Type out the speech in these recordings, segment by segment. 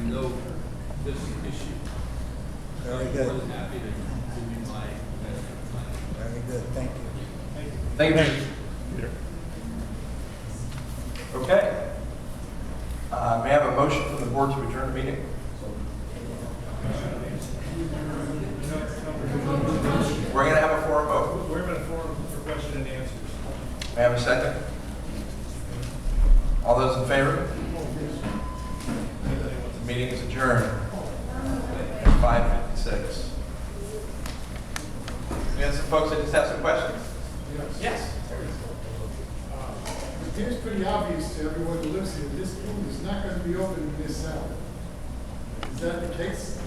no this issue. Very I'm good. more than happy to give you my investment plan. Very good, thank you. Thank you, Peter. Okay. May I have a motion from the board to adjourn the meeting? We're going to have a forum vote. We're in a forum for question and answers. May I have a second? All those in favor? The meeting is adjourned. 5:56. We have some folks that just have some questions. Yes. It appears pretty obvious to everyone who lives here, this room is not going to be open in this cell. Is that the case?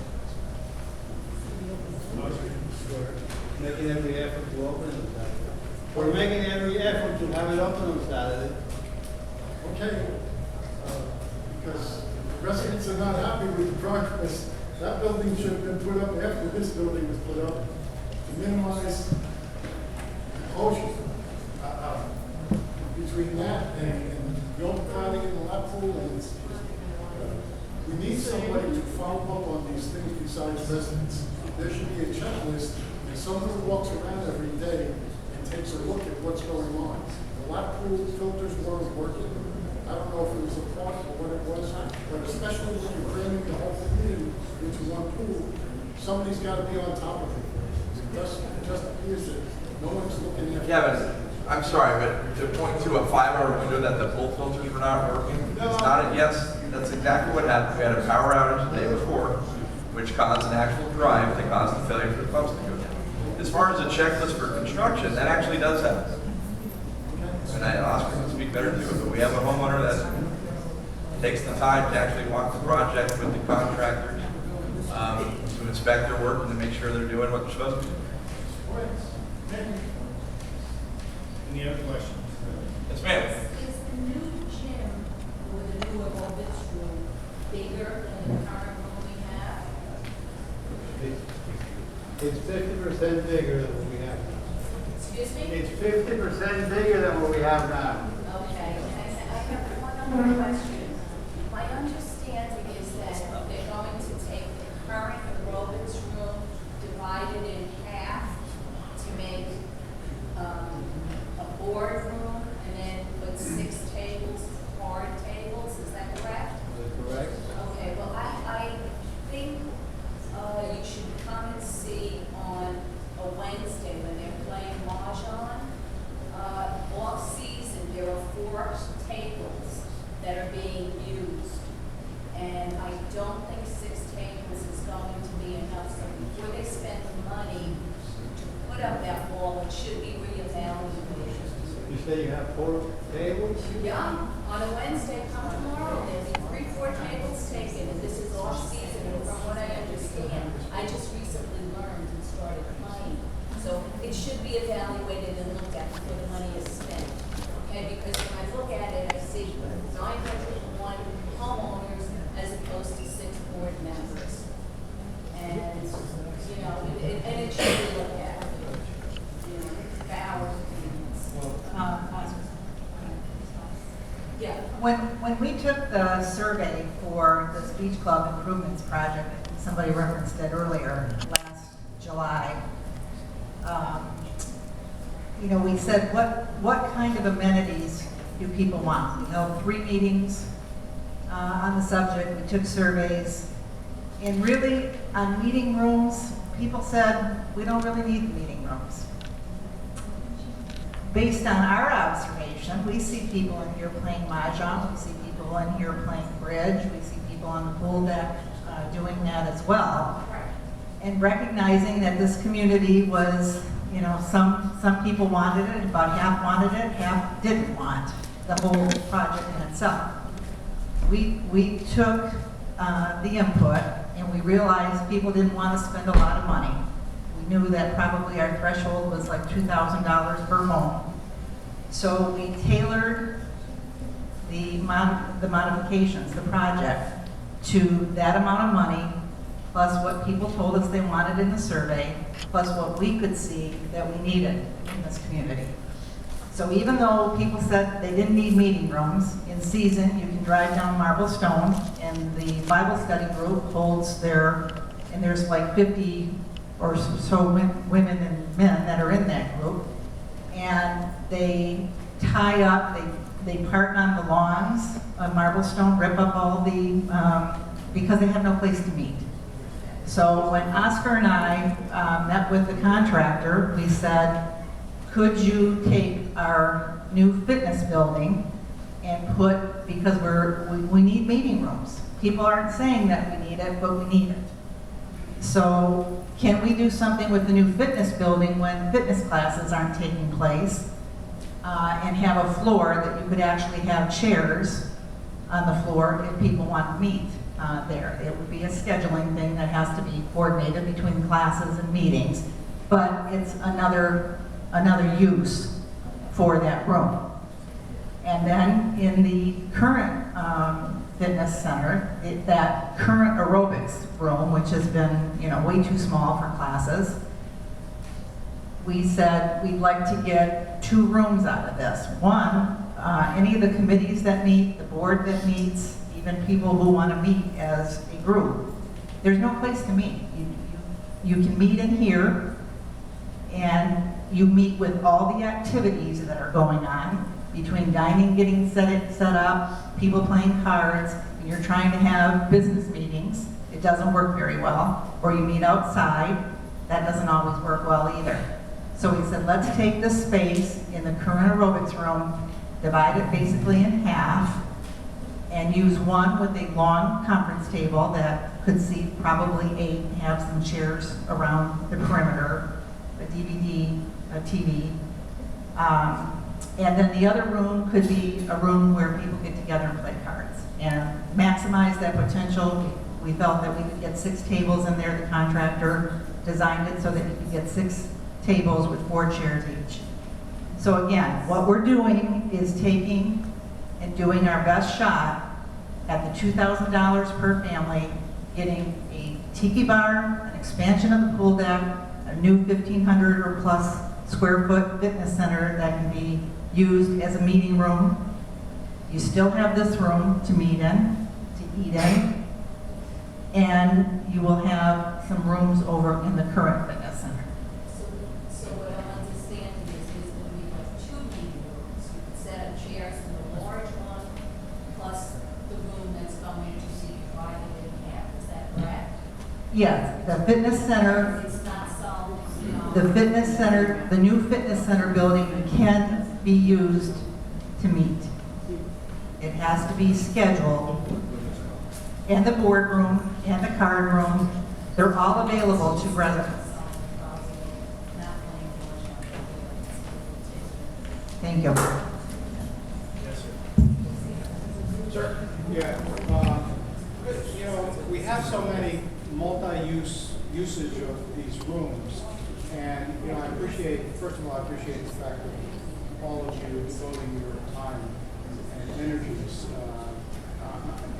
Making every effort to open it on Saturday. We're making every effort to have it open on Saturday. Okay. Because residents are not happy with the progress. That building should have been put up after this building was put up to minimize closure. Between that and the old crowding in the lap pool, and we need somebody to follow up on these things besides residents. There should be a checklist, and someone who walks around every day and takes a look at what's going on. The lap pool filters weren't working. I don't know if it was a problem or what it was, but especially when you're cramming the whole community into one pool, somebody's got to be on top of it. It just appears that no one's looking at it. Kevin, I'm sorry, but to point to a 5-hour window that the pool filters were not working, it's not a yes. That's exactly what happened. We had a power outage the day before, which caused an actual drive that caused the failure for the pumps to go down. As far as a checklist for construction, that actually does happen. And Oscar can speak better to it, but we have a homeowner that takes the time to actually walk the project with the contractors, to inspect their work and to make sure they're doing what they're supposed to do. Any other questions? Yes, ma'am. Is the new gym or the new aerobics room bigger than the current room we have? It's 50% bigger than what we have now. Excuse me? It's 50% bigger than what we have now. Okay, and I have one other question. My understanding is that they're going to take the current aerobics room, divide it in half to make a board room, and then put 6 tables, hard tables. Is that correct? Is that correct? Okay, well, I think you should come and see on a Wednesday when they're playing Mahjong. Off-season, there are 4 tables that are being used. And I don't think 6 tables is going to be enough. So before they spend the money to put up that wall, it should be reevaluated. You say you have 4 tables? Yeah, on a Wednesday, come tomorrow, there'll be 3-4 tables taken, and this is off-season, and from what I understand, I just recently learned and started playing. So it should be evaluated and looked at before the money is spent, okay? Because when I look at it, I see 901 homeowners as opposed to 6 board members. And, you know, and it should be looked at, you know, for our opinions. Yeah. When we took the survey for the Beach Club Improvements Project, somebody referenced it earlier, last July, you know, we said, what kind of amenities do people want? We held 3 meetings on the subject, we took surveys, and really, on meeting rooms, people said, we don't really need meeting rooms. Based on our observation, we see people in here playing Mahjong, we see people in here playing bridge, we see people on the pool deck doing that as well. And recognizing that this community was, you know, some people wanted it, about half wanted it, half didn't want the whole project in itself. We took the input and we realized people didn't want to spend a lot of money. We knew that probably our threshold was like $2,000 per home. So we tailored the modifications, the project, to that amount of money, plus what people told us they wanted in the survey, plus what we could see that we needed in this community. So even though people said they didn't need meeting rooms, in season you can can drive down Marble Stone, and the Bible study group holds their, and there's like 50 or so women and men that are in that group, and they tie up, they park on the lawns on Marble Stone, rip up all the, because they have no place to meet. So when Oscar and I met with the contractor, we said, could you take our new fitness building and put, because we need meeting rooms. People aren't saying that we need it, but we need it. So can we do something with the new fitness building when fitness classes aren't taking place? And have a floor that you could actually have chairs on the floor if people want to meet there. It would be a scheduling thing that has to be coordinated between classes and meetings, but it's another use for that room. And then in the current fitness center, that current aerobics room, which has been, way too small for classes, we said we'd like to get 2 rooms out of this. One, any of the committees that meet, the board that meets, even people who want to meet as a group. There's no place to meet. You can meet in here, and you meet with all the activities that are going on, between dining, getting set up, people playing cards, and you're trying to have business meetings. It doesn't work very well. Or you meet outside. That doesn't always work well either. So we said, let's take the space in the current aerobics room, divide it basically in half, and use one with a long conference table that could seat probably 8, and have some chairs around the perimeter, a DVD, a TV. And then the other room could be a room where people get together and play cards and maximize that potential. We felt that we could get 6 tables in there. The contractor designed it so that you could get 6 tables with 4 chairs each. So again, what we're doing is taking and doing our best shot at the $2,000 per family, getting a tiki bar, an expansion of the pool deck, a new 1,500 or plus square foot fitness center that can be used as a meeting room. You still have this room to meet in, to eat in, and you will have some rooms over in the current fitness center. So what I'm understanding is when we have 2 meeting rooms, you can set up chairs in the large one, plus the room that's going to see divided in half. Is that correct? Yes, the fitness center, It's not solved. the fitness center, the new fitness center building can be used to meet. It has to be scheduled. And the boardroom and the card room, they're all available to residents. Thank you. Yes, sir. Sir? Yeah, we have so many multi-use usage of these rooms, and, I appreciate, first of all, I appreciate the fact that all of you are devoting your time and energies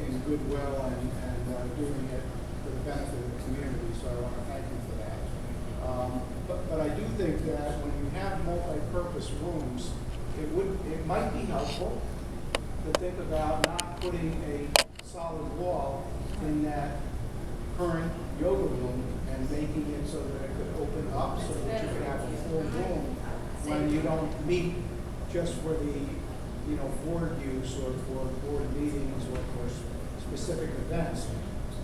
in goodwill and doing it for the benefit of the community, so I want to thank you for that. But I do think that when you have multi-purpose rooms, it might be helpful to think about not putting a solid wall in that current yoga room and making it so that it could open up so that you could have a full room when you don't meet just for the, board use or for board meetings or for specific events.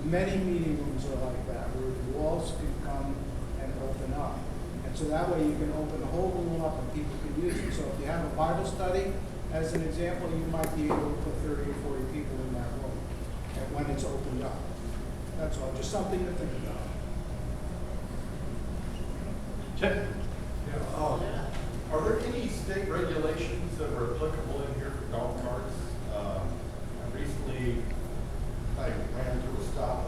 Many meeting rooms are like that, where the walls can come and open up. And so that way you can open the whole room up and people can use it. So if you have a Bible study, as an example, you might be able to put 30 or 40 people in that room and when it's opened up. That's all, just something to think about. Chip? Are there any state regulations that are applicable in here for golf carts? Recently, I ran into a stop,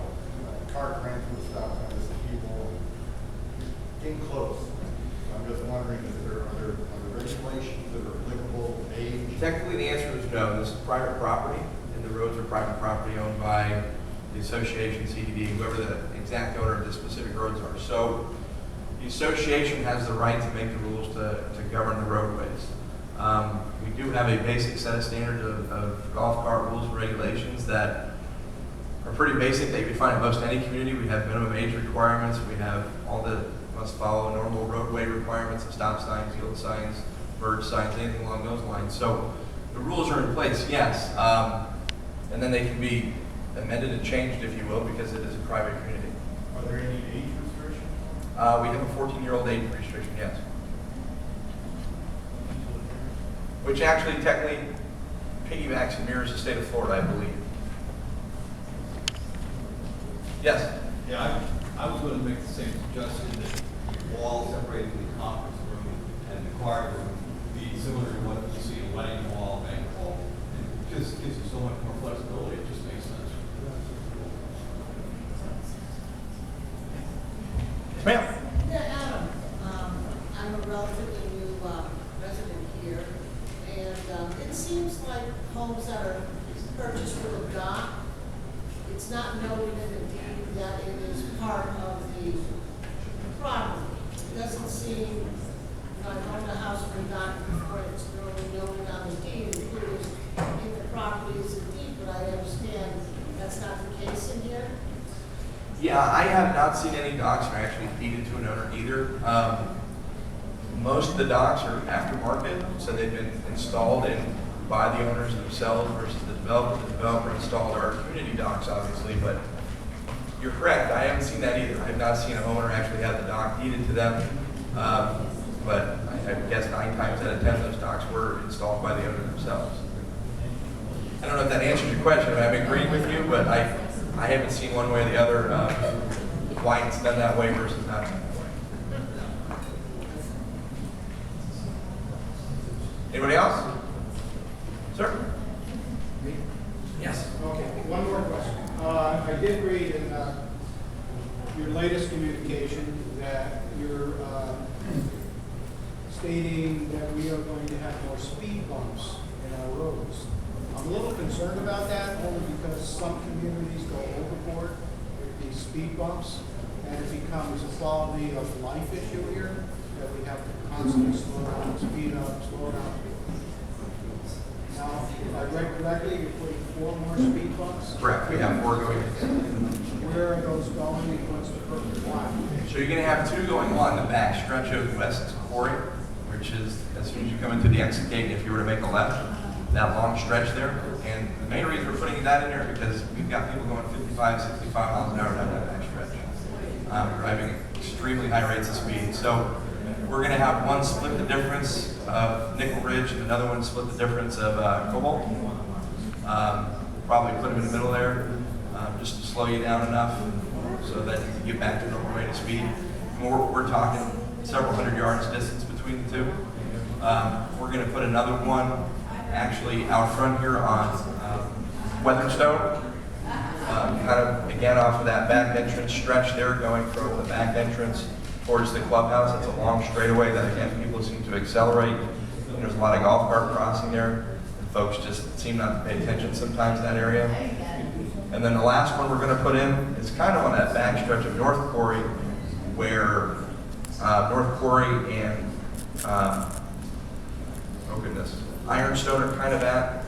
a cart ran into a stop, and this people came close. I'm just wondering, are there regulations that are applicable, age? Technically, the answer is no. This is private property, and the roads are private property owned by the association, CDD, whoever the exact owner of the specific roads are. So the association has the right to make the rules to govern the roadways. We do have a basic set of standards of golf cart rules and regulations that are pretty basic that you would find in most any community. We have minimum age requirements. We have all the must follow normal roadway requirements of stop signs, yield signs, merge signs, anything along those lines. So the rules are in place, yes. And then they can be amended and changed, if you will, because it is a private community. Are there any age restrictions? We have a 14-year-old age restriction, yes. Which actually technically piggybacks and mirrors the state of Florida, I believe. Yes? Yeah, I was going to make the same suggestion that the wall separating the conference room and the choir room be similar to what you see in wedding hall, banquet hall. It just gives you so much more flexibility, it just makes sense. Ma'am? Yeah, Adam, I'm a relatively new resident here, and it seems like homes that are purchased with a dock, it's not noted in the deed that it is part of the property. It doesn't seem, I've owned a house with a dock before, it's really noted on the deed, included in the property as a deed, but I understand that's not the case in here. Yeah, I have not seen any docks that are actually deeded to an owner either. Most of the docks are aftermarket, so they've been installed by the owners themselves versus the developer. The developer installed our community docks, obviously, but you're correct. I haven't seen that either. I have not seen a homeowner actually have the dock deeded to them. But I guess 9 times out of 10, those docks were installed by the owner themselves. I don't know if that answers your question. I'm agreeing with you, but I haven't seen one way or the other why it's done that way versus not done that way. Anybody else? Sir? Yes. Okay, one more question. I did read in your latest communication that you're stating that we are going to have more speed bumps in our roads. I'm a little concerned about that, only because some communities go overboard with these speed bumps, and it becomes a quality of life issue here, that we have to constantly slow down, speed up, slow down. Now, if I read correctly, you're putting 4 more speed bumps? Correct. We have 4 going. Where are those going, and what's the purpose? Why? So you're going to have 2 going along the back stretch of West Quarry, which is as soon as you come into the exit gate, if you were to make a left, that long stretch there. And the main reason we're putting that in there is because we've got people going 55, 65 miles an hour down that back stretch, driving extremely high rates of speed. So we're going to have one split the difference of Nickel Ridge and another one split the difference of Cobalt. Probably put them in the middle there, just to slow you down enough so that you can get back to normal rate of speed. And we're talking several hundred yards distance between the 2. We're going to put another one actually out front here on Weatherstone, kind of again off of that back entrance stretch there, going from the back entrance towards the clubhouse. It's a long straightaway that again people seem to accelerate. And there's a lot of golf cart crossing there, and folks just seem not to pay attention sometimes in that area. And then the last one we're going to put in is kind of on that back stretch of North Quarry, where North Quarry and oh goodness, Ironstone are kind of at.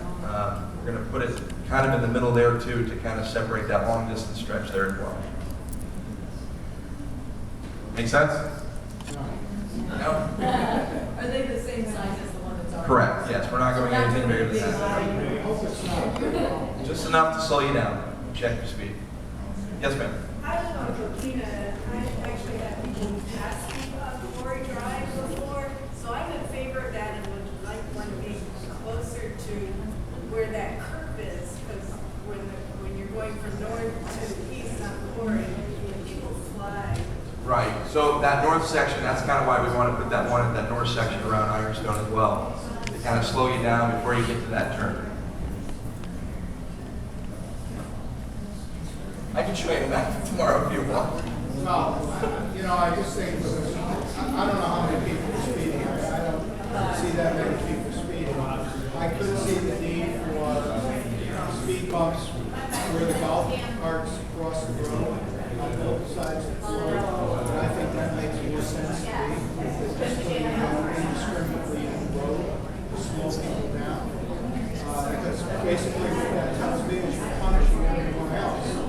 We're going to put it kind of in the middle there too, to kind of separate that long distance stretch there as well. Make sense? No? Are they the same size as the one that's already? Correct, yes. We're not going anything bigger than I that. hope it's not. Just enough to slow you down. Check your speed. Yes, ma'am. I live on Coquina, and I actually have people pass Quarry Drive before, so I'm in favor of that and would like one being closer to where that curve is, because when you're going from north to east on Quarry, people fly. Right. So that north section, that's kind of why we want to put that one at that north section around Ironstone as well, to kind of slow you down before you get to that turn. I can show you that tomorrow if you want. No, you know, I just think, I don't know how many people are speeding. I don't see that many people speeding. I could see the need for speed bumps where the golf carts cross the road on both sides of the road. But I think that makes more sense to me. Because just putting indiscriminately in the road, slow people down. Because basically what that tells me is you're punishing everyone else. So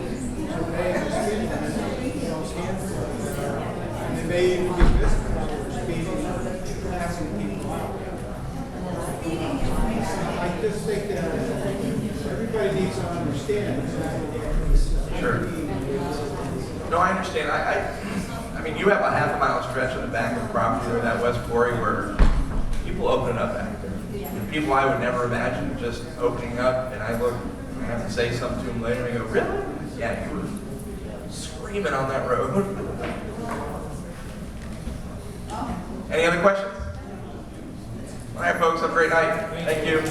they understand that, those handfuls, and they may even get visitors for speeding, passing people out. I just think that everybody needs to understand exactly what this is. Sure. No, I understand. I mean, you have a half a mile stretch on the back of the property there, that West Quarry, where people open it up back there. And people I would never imagine just opening up, and I look, I have to say something to them later, and they go, really? Yeah, you were screaming on that road. Any other questions? All right, folks, have a great night. Thank you.